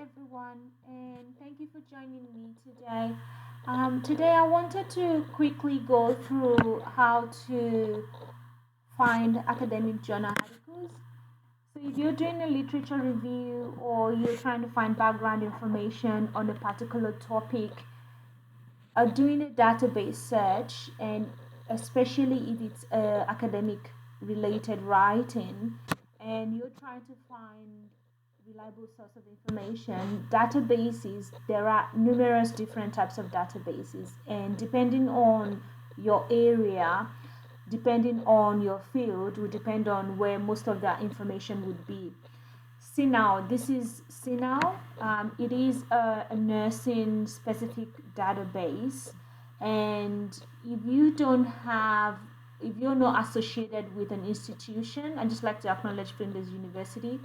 everyone, and thank you for joining me today. Today, I wanted to quickly go through how to find academic journal articles. So, if you're doing a literature review or you're trying to find background information on a particular topic, doing a database search, and especially if it's academic related writing, and you're trying to find reliable source of information, databases, there are numerous different types of databases, and depending on your area, depending on your field, will depend on where most of that information would be. CNOW, this is CNOW. It is a nursing specific database, and if you don't have, if you're not associated with an institution, I just like to acknowledge Flinders University.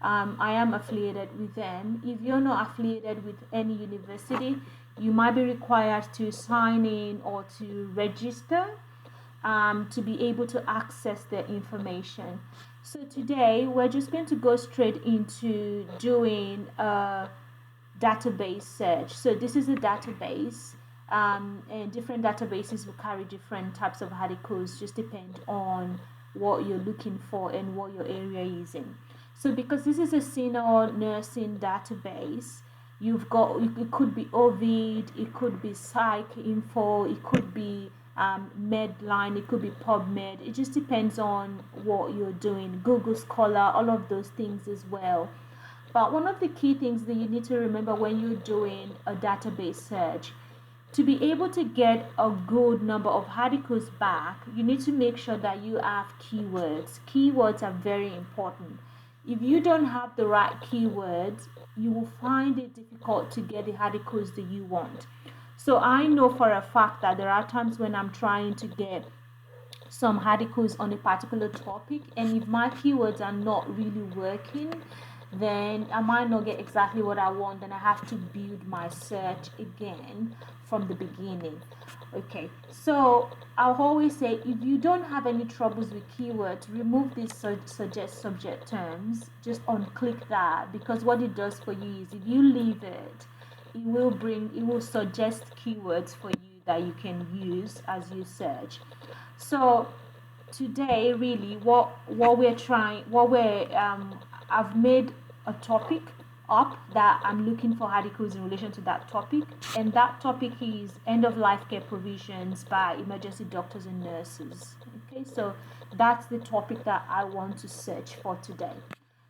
I am affiliated with them. If you're not affiliated with any university, you might be required to sign in or to register to be able to access the information. So today we're just going to go straight into doing a database search. So this is a database, and different databases will carry different types of articles, just depend on what you're looking for and what your area is in. So because this is a senior nursing database, you've got, it could be Ovid, it could be Psych Info, it could be Medline, it could be PubMed. It just depends on what you're doing. Google Scholar, all of those things as well. But one of the key things that you need to remember when you're doing a database search, to be able to get a good number of articles back, you need to make sure that you have keywords. Keywords are very important. If you don't have the right keywords, you will find it difficult to get the articles that you want. So I know for a fact that there are times when I'm trying to get some articles on a particular topic, and if my keywords are not really working, then I might not get exactly what I want, and I have to build my search again from the beginning. Okay, so I'll always say if you don't have any troubles with keywords, remove these suggest subject terms, just unclick that, because what it does for you is if you leave it, it will suggest keywords for you that you can use as you search. So today really what we're trying what we're I've made a topic up that I'm looking for articles in relation to that topic, and that topic is end of life care provisions by emergency doctors and nurses. Okay, so that's the topic that I want to search for today.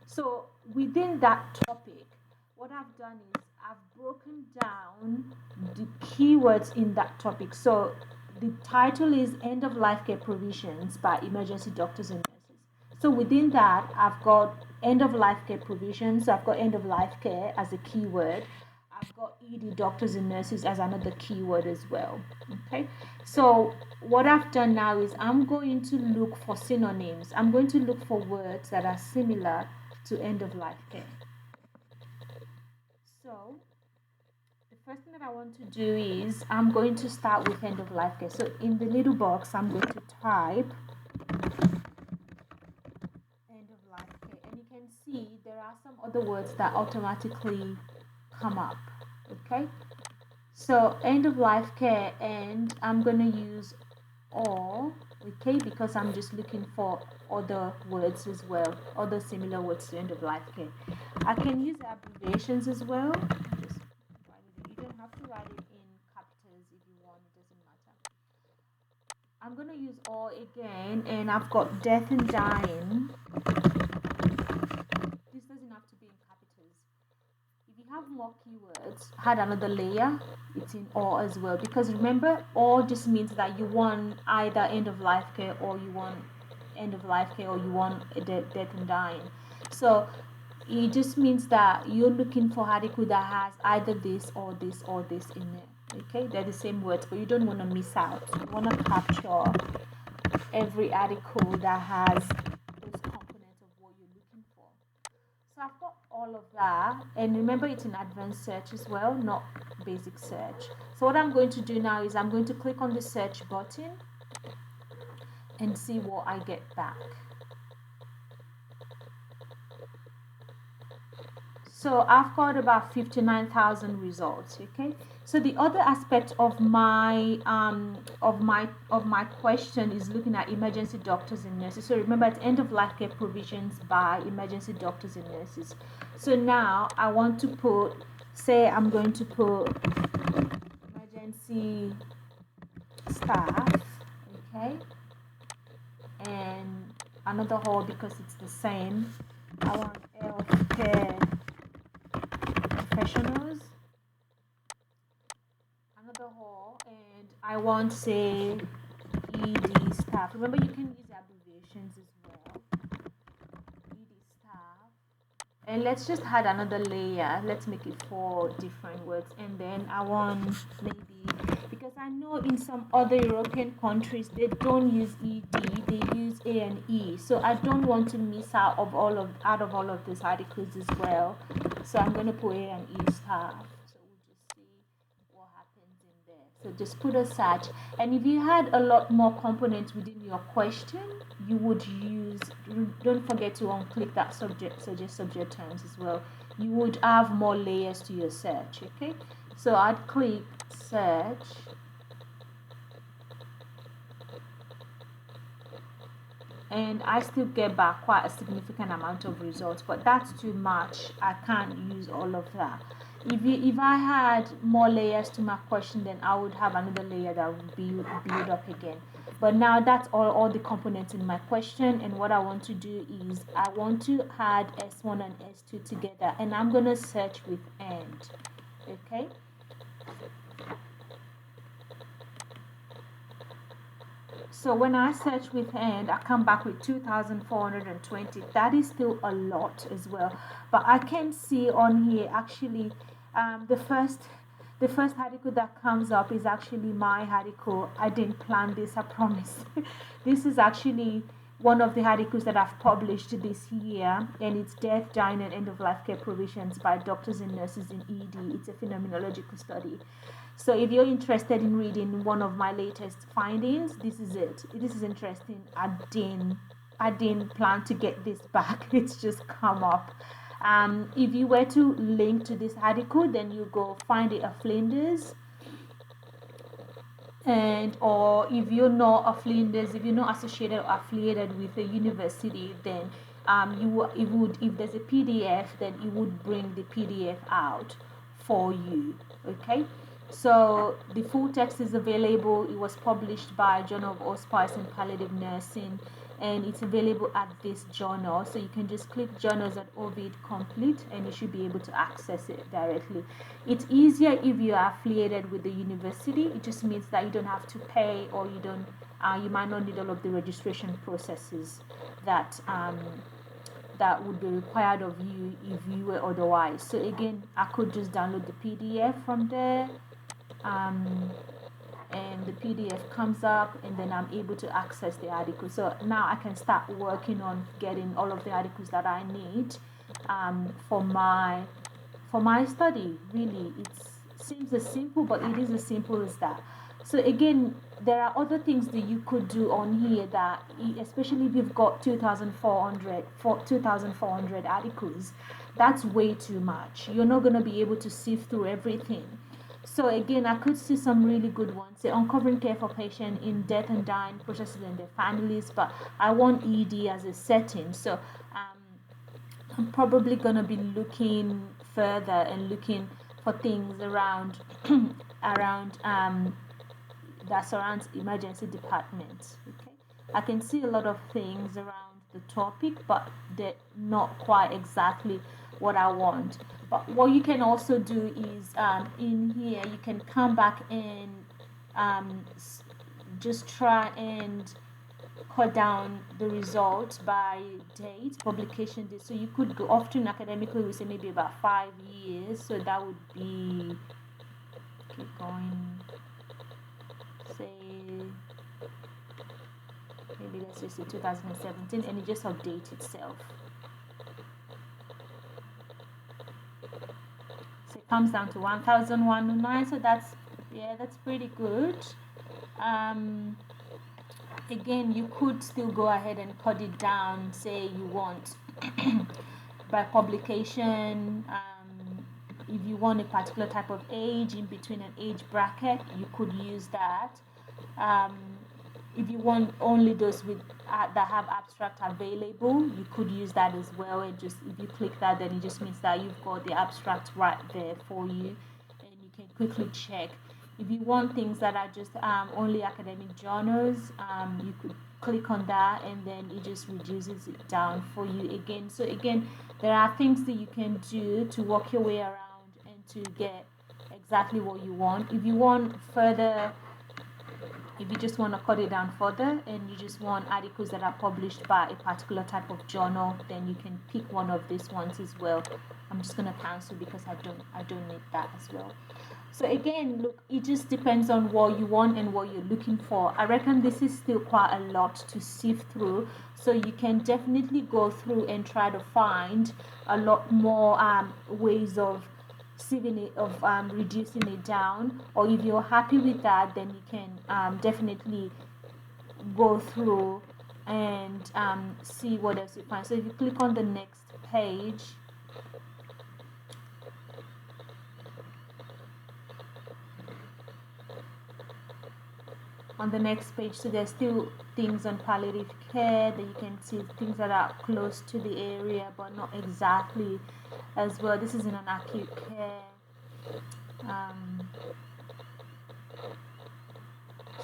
So within that topic, what I've done is I've broken down the keywords in that topic. So the title is End of Life Care Provisions by Emergency Doctors and Nurses. So within that, I've got end of life care provisions. So I've got end of life care as a keyword. I've got ED doctors and nurses as another keyword as well. Okay. So what I've done now is I'm going to look for synonyms. I'm going to look for words that are similar to end of life care. So the first thing that I want to do is I'm going to start with end of life care. So in the little box, I'm going to type end of life care, and you can see there are some other words that automatically come up. Okay, so end of life care, and I'm going to use or, okay, because I'm just looking for other words as well, other similar words to end of life care. I can use abbreviations as well. Just write it. You don't have to write it in capitals if you want, it doesn't matter. I'm gonna use all again, and I've got death and dying. This doesn't have to be in capitals. If you have more keywords, add another layer, it's in all as well. Because remember, all just means that you want either end of life care, or you want end of life care, or you want death and dying. So it just means that you're looking for article that has either this or this or this in it. Okay, they're the same words, but you don't want to miss out. You want to capture every article that has those components of what you're looking for. So I've got all of that, and remember it's an advanced search as well, not basic search. So what I'm going to do now is I'm going to click on the search button and see what I get back. So I've got about 59,000 results. Okay. So the other aspect of my question is looking at emergency doctors and nurses. So remember, it's end of life care provisions by emergency doctors and nurses. So now I want to put, say I'm going to put emergency staff, okay, and another hall because it's the same. I want healthcare professionals, another hall, and I want, say, ED staff. Remember, you can use abbreviations as well. ED staff. And let's just add another layer. Let's make it 4 different words. And then I want maybe, because I know in some other European countries they don't use ED, they use A and E. So I don't want to miss out of all of these articles as well. So I'm gonna put A and E staff. So we'll just see what happens in there. So just put a search. And if you had a lot more components within your question, you would use, don't forget to unclick that suggest subject terms as well. You would have more layers to your search. Okay, so I'd click search, and I still get back quite a significant amount of results, but that's too much. I can't use all of that. If I had more layers to my question, then I would have another layer that would build up again. But now that's all the components in my question, and what I want to do is I want to add S1 and S2 together, and I'm gonna search with AND. Okay. So when I search with AND, I come back with 2,420. That is still a lot as well. But I can see on here actually the first article that comes up is actually my article. I didn't plan this, I promise. This is actually one of the articles that I've published this year, and it's Death, Dying, and End of Life Care Provisions by Doctors and Nurses in ED. It's a phenomenological study. So if you're interested in reading one of my latest findings, this is it. This is interesting. I didn't plan to get this back. It's just come up. If you were to link to this article, then you go find it at Flinders, and or if you're not a Flinders, if you're not associated or affiliated with a university, then it would, if there's a PDF, then it would bring the PDF out for you. Okay, so the full text is available. It was published by Journal of Hospice and Palliative Nursing, and it's available at this journal. So you can just click journals at Ovid Complete, and you should be able to access it directly. It's easier if you are affiliated with the university. It just means that you don't have to pay, or you might not need all of the registration processes that that would be required of you if you were otherwise. So again, I could just download the PDF from there, and the PDF comes up, and then I'm able to access the article. So now I can start working on getting all of the articles that I need for my study. Really, it seems as simple, but it is as simple as that. So again, there are other things that you could do on here that, especially if you've got 2,400 articles, that's way too much. You're not going to be able to sift through everything. So again, I could see some really good ones, say uncovering care for patients in death and dying processes and their families, but I want ED as a setting. So I'm probably going to be looking further and looking for things around around that surrounds emergency departments. Okay, I can see a lot of things around the topic, but they're not quite exactly what I want. But what you can also do is, in here you can come back and um, just try and cut down the results by date, publication date. So you could go, often academically we say maybe about 5 years. So that would be, keep going, say maybe let's just say 2017, and it just updates itself. So it comes down to 1009. So that's, yeah, that's pretty good. Again, you could still go ahead and cut it down, say you want by publication, want a particular type of age in between an age bracket, you could use that. um, if you want only those with that have abstract available, you could use that as well. And just if you click that, then it just means that you've got the abstract right there for you, and you can quickly check. If you want things that are just only academic journals, you could click on that, and then it just reduces it down for you again. So again, there are things that you can do to work your way around and to get exactly what you want. If you want further, if you just want to cut it down further and you just want articles that are published by a particular type of journal, then you can pick one of these ones as well. I'm just going to cancel because I don't need that as well. So again, look, it just depends on what you want and what you're looking for. I reckon this is still quite a lot to sift through, so you can definitely go through and try to find a lot more ways of sieving it, of reducing it down. Or if you're happy with that, then you can definitely go through and see what else you find. So if you click on the next page, so there's still things on palliative care that you can see, things that are close to the area but not exactly as well. This is in an acute care.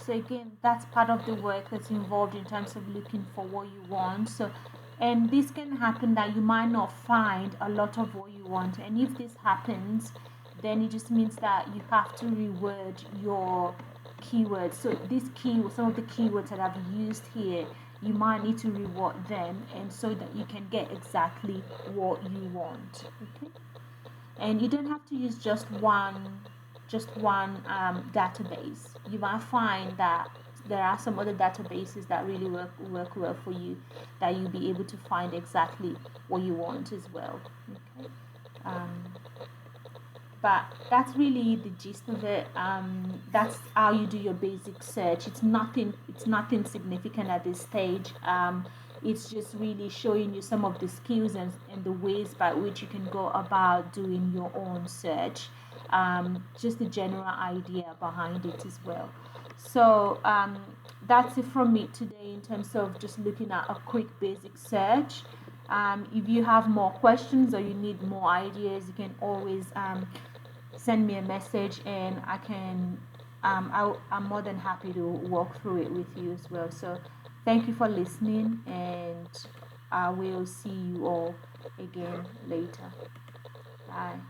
So again, that's part of the work that's involved in terms of looking for what you want. So, and this can happen that you might not find a lot of what you want, and if this happens, then it just means that you have to reword your keywords. So some of the keywords that I've used here, you might need to reword them, and so that you can get exactly what you want. Okay, and you don't have to use just one database. You might find that there are some other databases that really work well for you, that you'll be able to find exactly what you want as well. Okay. Um, but that's really the gist of it. That's how you do your basic search. It's nothing significant at this stage. It's just really showing you some of the skills and the ways by which you can go about doing your own search. Just the general idea behind it as well. So that's it from me today in terms of just looking at a quick basic search. If you have more questions or you need more ideas, you can always send me a message, and I'm more than happy to walk through it with you as well. So thank you for listening, and I will see you all again later. Bye.